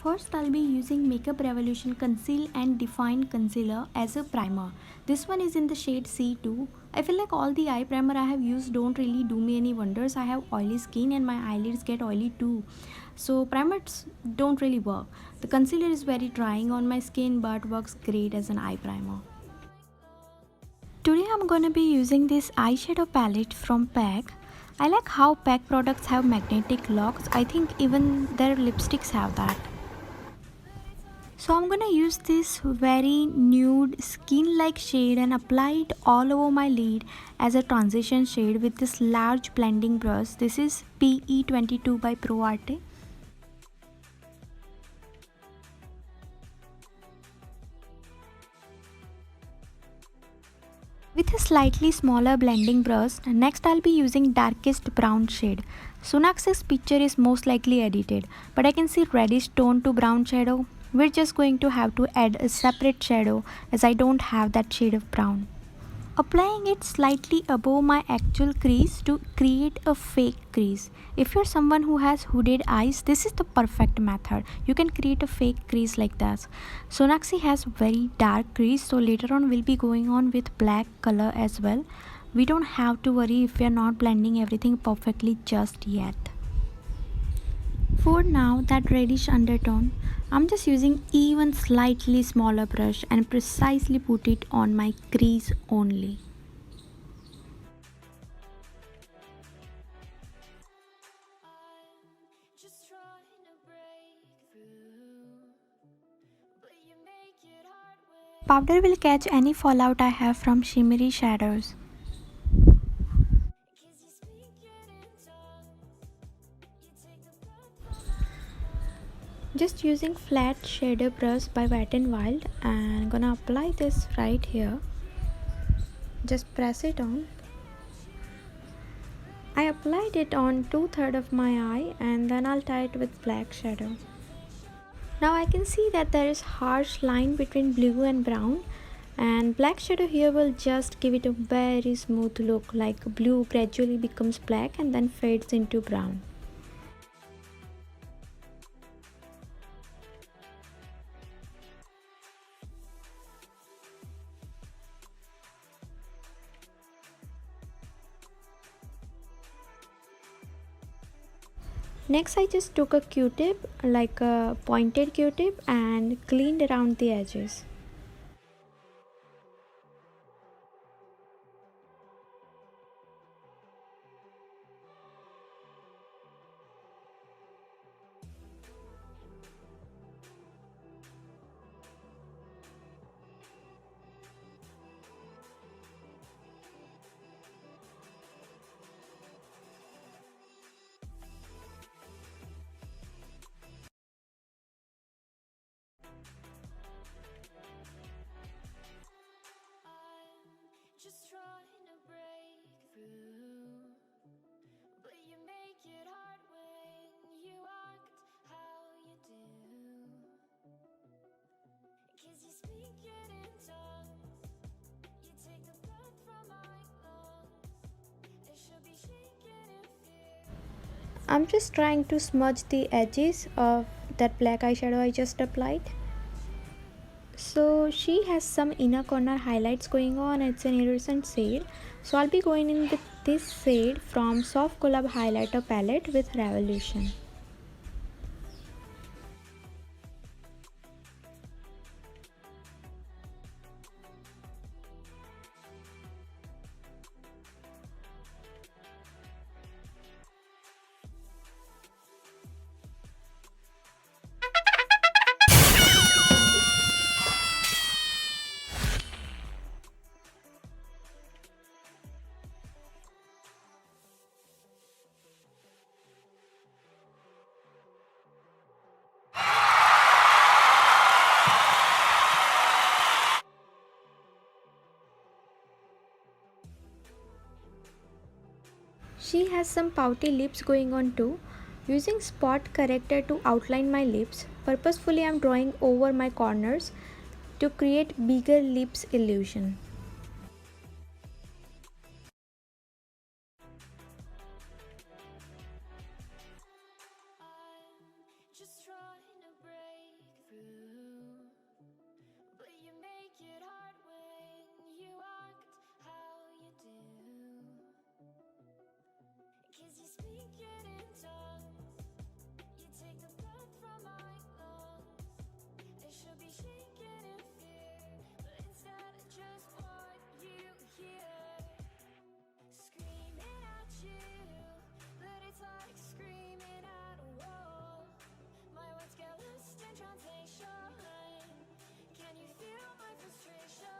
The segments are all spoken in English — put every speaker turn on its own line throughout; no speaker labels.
First, I'll be using Makeup Revolution Conceal and Define Concealer as a primer. This one is in the shade C2. I feel like all the eye primer I have used don't really do me any wonders. I have oily skin and my eyelids get oily too. So primers don't really work. The concealer is very drying on my skin but works great as an eye primer. Today I'm gonna be using this eyeshadow palette from PAC. I like how PAC products have magnetic locks. I think even their lipsticks have that. So I'm gonna use this very nude skin like shade and apply it all over my lid as a transition shade with this large blending brush. This is PE22 by ProArte. With a slightly smaller blending brush, next I'll be using darkest brown shade. Sonaxi's picture is most likely edited, but I can see reddish tone to brown shadow. We're just going to have to add a separate shadow as I don't have that shade of brown. Applying it slightly above my actual crease to create a fake crease. If you're someone who has hooded eyes, this is the perfect method. You can create a fake crease like this. Sonaxi has very dark crease, so later on we'll be going on with black color as well. We don't have to worry if we are not blending everything perfectly just yet. For now, that reddish undertone, I'm just using even slightly smaller brush and precisely put it on my crease only. Powder will catch any fallout I have from shimmery shadows. Just using flat shader brush by Wet n Wild and gonna apply this right here. Just press it on. I applied it on 2/3 of my eye and then I'll tie it with black shadow. Now I can see that there is harsh line between blue and brown, and black shadow here will just give it a very smooth look, like blue gradually becomes black and then fades into brown. Next I just took a q-tip, like a pointed q-tip, and cleaned around the edges. I'm just trying to smudge the edges of that black eyeshadow I just applied. So she has some inner corner highlights going on. It's an iridescent shade, so I'll be going in with this shade from Soft Collab highlighter palette with Revolution. She has some pouty lips going on too. Using spot corrector to outline my lips, purposefully I'm drawing over my corners to create bigger lips illusion. Speaking in tongues, you take the blood from my lungs. I should be shaking in fear, but instead I just want you here. Screaming at you, but it's like screaming at a wall. My words get lost in translation. Can you feel my frustration?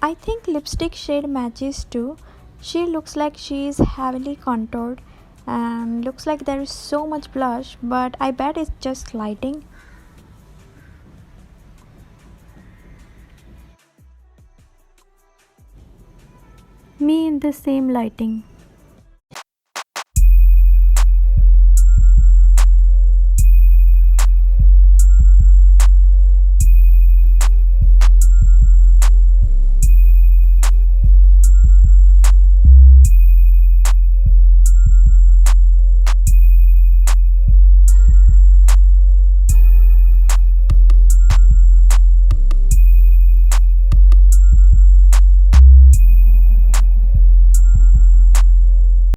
I think lipstick shade matches too. She looks like she is heavily contoured and looks like there is so much blush, but I bet it's just lighting. Me in the same lighting.